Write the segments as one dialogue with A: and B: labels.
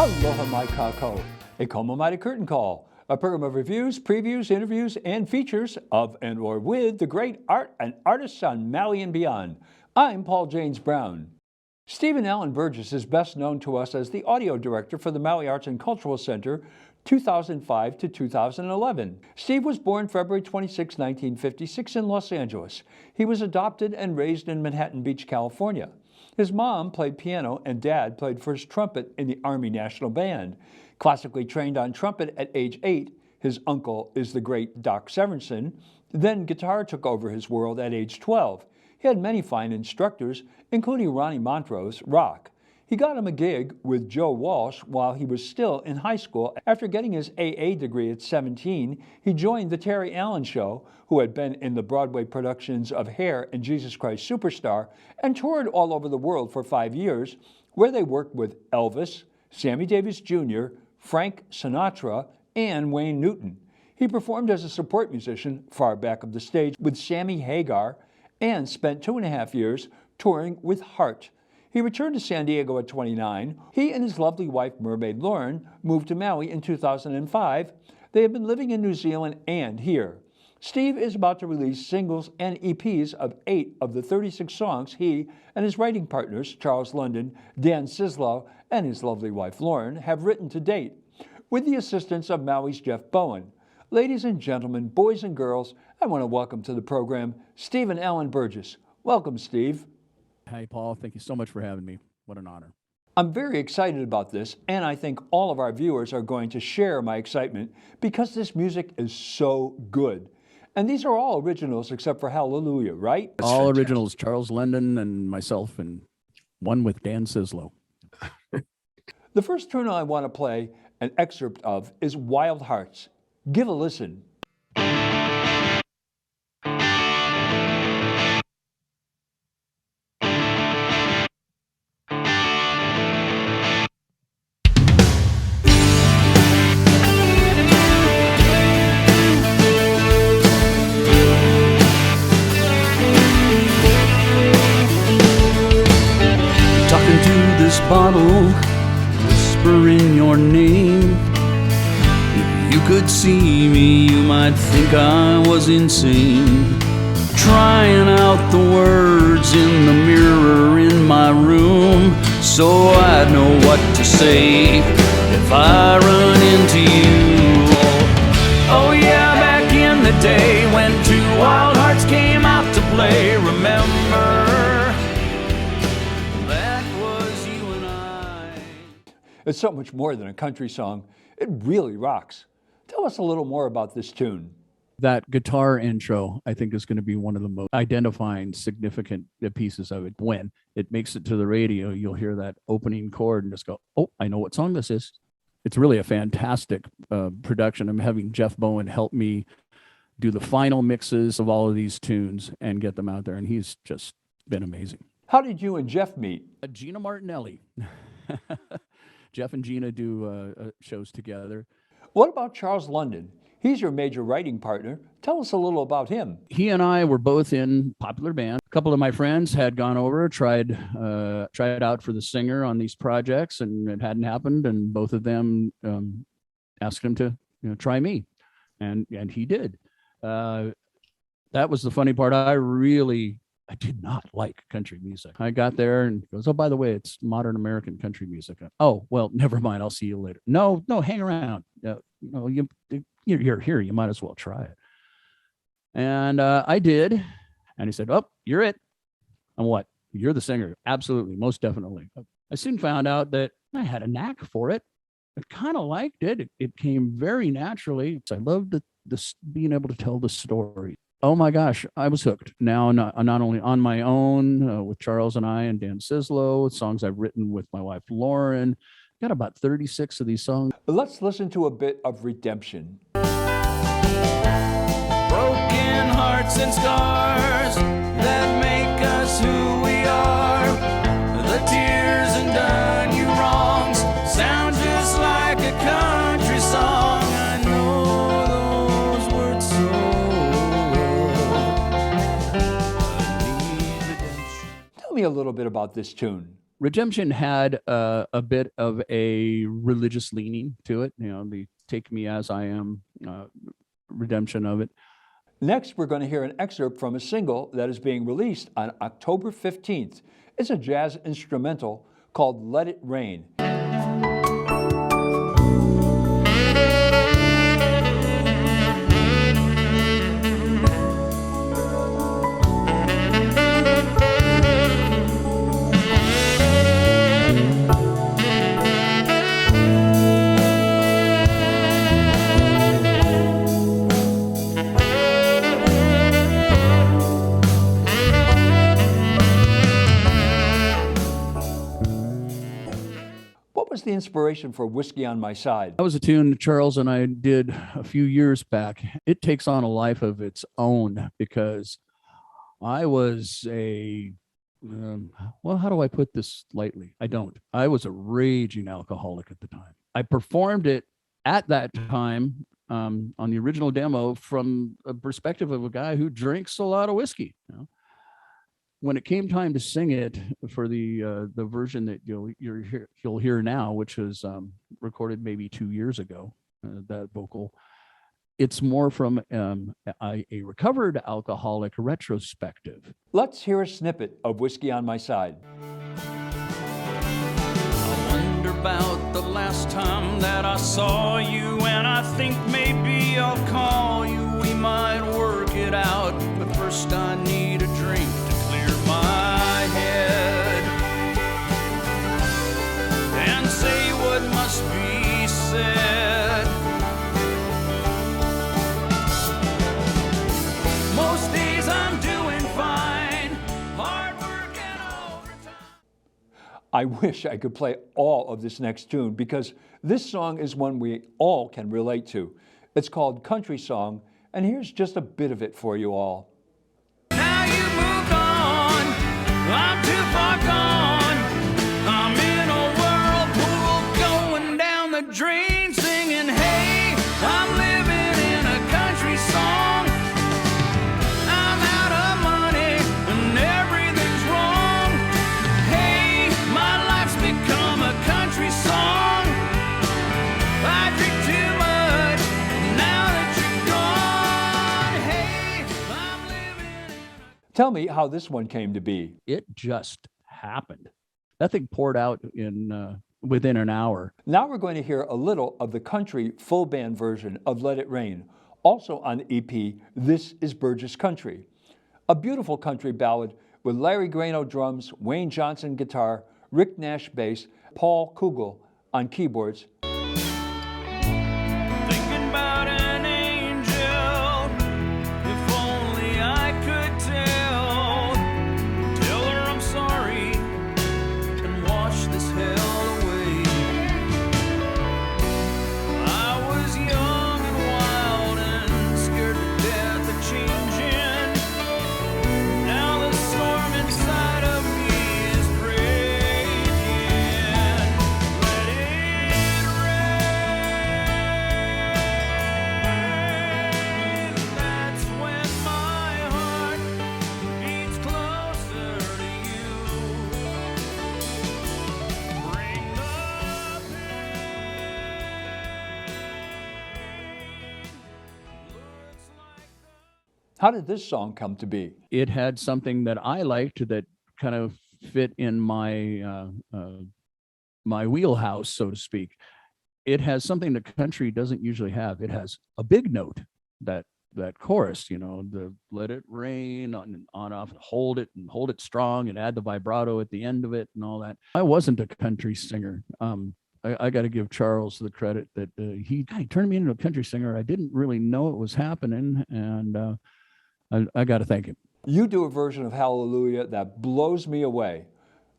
A: Aloha mai kākou, a Como Mighty Curtain Call, a program of reviews, previews, interviews, and features of and or with the great art and artists on Maui and beyond. I'm Paul James Brown. Steve and Alan Burgess is best known to us as the audio director for the Maui Arts and Cultural Center 2005 to 2011. Steve was born February 26, 1956 in Los Angeles. He was adopted and raised in Manhattan Beach, California. His mom played piano and dad played first trumpet in the Army National Band. Classically trained on trumpet at age 8, his uncle is the great Doc Severinsen. Then guitar took over his world at age 12. He had many fine instructors, including Ronnie Montrose, rock. He got him a gig with Joe Walsh while he was still in high school. After getting his AA degree at 17, he joined the Terry Allen Show, who had been in the Broadway productions of Hair and Jesus Christ Superstar, and toured all over the world for 5 years, where they worked with Elvis, Sammy Davis Jr., Frank Sinatra, and Wayne Newton. He performed as a support musician far back of the stage with Sammy Hagar, and spent 2.5 years touring with Heart. He returned to San Diego at 29. He and his lovely wife, Mermaid Lauren, moved to Maui in 2005. They have been living in New Zealand and here. Steve is about to release singles and EPs of 8 of the 36 songs he and his writing partners, Charles London, Dan Sislow, and his lovely wife, Lauren, have written to date, with the assistance of Maui's Jeff Bowen. Ladies and gentlemen, boys and girls, I want to welcome to the program Steve and Alan Burgess. Welcome, Steve.
B: Hi, Paul. Thank you so much for having me. What an honor.
A: I'm very excited about this, and I think all of our viewers are going to share my excitement because this music is so good. And these are all originals except for Hallelujah, right?
B: That's all fantastic. Originals, Charles London and myself, and one with Dan Sislow.
A: The first tune I want to play an excerpt of is Wild Hearts. Give a listen.
C: Bottle, whispering your name. If you could see me, you might think I was insane. Trying out the words in the mirror in my room, so I'd know what to say if I run into you. Oh yeah, back in the day when two wild hearts came out to play, remember?
A: It's so much more than a country song. It really rocks. Tell us a little more about this tune.
B: That guitar intro, I think, is going to be one of the most identifying, significant pieces of it. When it makes it to the radio, you'll hear that opening chord and just go, oh, I know what song this is. It's really a fantastic production. I'm having Jeff Bowen help me do the final mixes of all of these tunes and get them out there, and he's just been amazing.
A: How did you and Jeff meet?
B: Gina Martinelli. Jeff and Gina do shows together.
A: What about Charles London? He's your major writing partner. Tell us a little about him.
B: He and I were both in popular band. A couple of my friends had gone over, tried it out for the singer on these projects, and it hadn't happened. And both of them asked him to try me, and he did. That was the funny part. I did not like country music. I got there and he goes, oh, by the way, it's modern American country music. Oh, well, never mind. I'll see you later. No, hang around. You're here. You might as well try it. And I did. And he said, oh, you're it. And what? You're the singer. Absolutely. Most definitely. I soon found out that I had a knack for it. I kind of liked it. It came very naturally. I loved this being able to tell the story. Oh my gosh, I was hooked. Now, not only on my own with Charles and I and Dan Sislow, songs I've written with my wife, Lauren. Got about 36 of these songs.
A: Let's listen to a bit of Redemption.
C: Broken hearts and scars that make us who we are. The tears and done you wrongs sound just like a country song. I know those words so well.
A: Tell me a little bit about this tune.
B: Redemption had a bit of a religious leaning to it, the Take Me As I Am redemption of it.
A: Next, we're going to hear an excerpt from a single that is being released on October 15th. It's a jazz instrumental called Let It Rain. What was the inspiration for Whiskey on My Side?
B: That was a tune Charles and I did a few years back. It takes on a life of its own because I was well, how do I put this lightly? I was a raging alcoholic at the time. I performed it at that time on the original demo from a perspective of a guy who drinks a lot of whiskey. When it came time to sing it for the version that you'll hear now, which was recorded maybe 2 years ago, that vocal, it's more from a recovered alcoholic retrospective.
A: Let's hear a snippet of Whiskey on My Side.
C: I wonder about the last time that I saw you, and I think maybe I'll call you. We might work it out, but first I need a drink to clear my head and say what must be said. Most days I'm doing fine, hard work and overtime.
A: I wish I could play all of this next tune because this song is one we all can relate to. It's called Country Song, and here's just a bit of it for you all.
C: Now you moved on, I'm too far gone. I'm in a whirlpool going down the drain, singing, hey, I'm living in a country song. I'm out of money and everything's wrong. Hey, my life's become a country song. I drink too much now that you're gone. Hey, I'm living.
A: Tell me how this one came to be.
B: It just happened. That thing poured out in within an hour.
A: Now we're going to hear a little of the country full band version of Let It Rain, also on the EP, This Is Burgess Country. A beautiful country ballad with Larry Grano drums, Wayne Johnson guitar, Rick Nash bass, Paul Kugel on keyboards.
C: Thinking about an angel, if only I could tell her I'm sorry and wash this hell away. I was young and wild and scared to death of changing. Now the storm inside of me is raging. Let it rain. That's when my heart beats closer to you. Bring the pain. Looks like
A: How did this song come to be?
B: It had something that I liked that kind of fit in my my wheelhouse, so to speak. It has something that country doesn't usually have. It has a big note, that chorus, the let it rain on off, hold it strong and add the vibrato at the end of it and all that. I wasn't a country singer. I got to give Charles the credit that he turned me into a country singer. I didn't really know it was happening, and I got to thank him.
A: You do a version of Hallelujah that blows me away.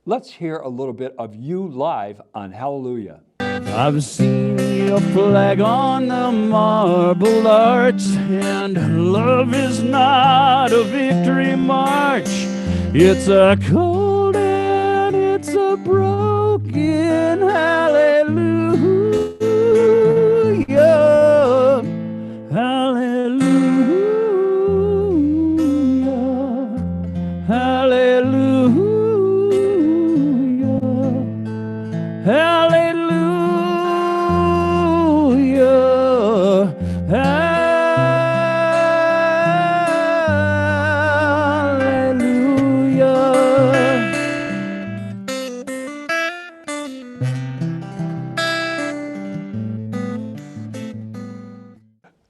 A: Let's hear a little bit of you live on Hallelujah.
B: I've seen your flag on the marble arch, and love is not a victory march. It's a cold and it's a broken hallelujah. Hallelujah. Hallelujah.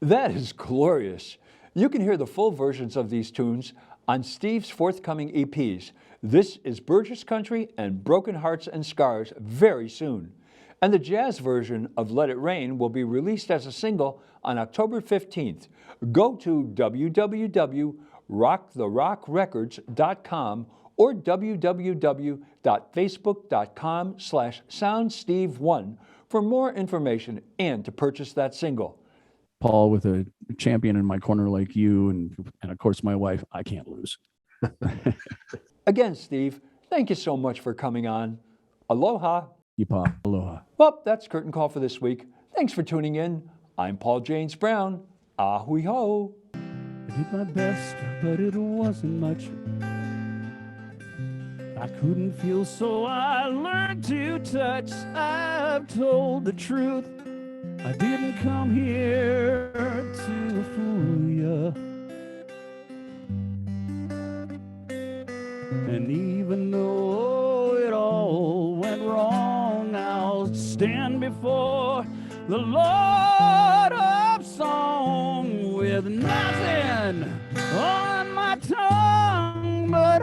A: That is glorious. You can hear the full versions of these tunes on Steve's forthcoming EPs. This is Burgess Country and Broken Hearts and Scars very soon. And the jazz version of Let It Rain will be released as a single on October 15th. Go to www.rocktherrockrecords.com or www.facebook.com/SoundSteve1 for more information and to purchase that single.
B: Paul, with a champion in my corner like you and of course my wife, I can't lose.
A: Again, Steve, thank you so much for coming on. Aloha.
B: Yeepaw. Aloha.
A: Well, that's Curtain Call for this week. Thanks for tuning in. I'm Paul James Brown. Ahui ho.
C: I did my best, but it wasn't much. I couldn't feel, so I learned to touch. I've told the truth. I didn't come here to fool ya. And even though it all went wrong, I'll stand before the Lord of Song with nothing on my tongue but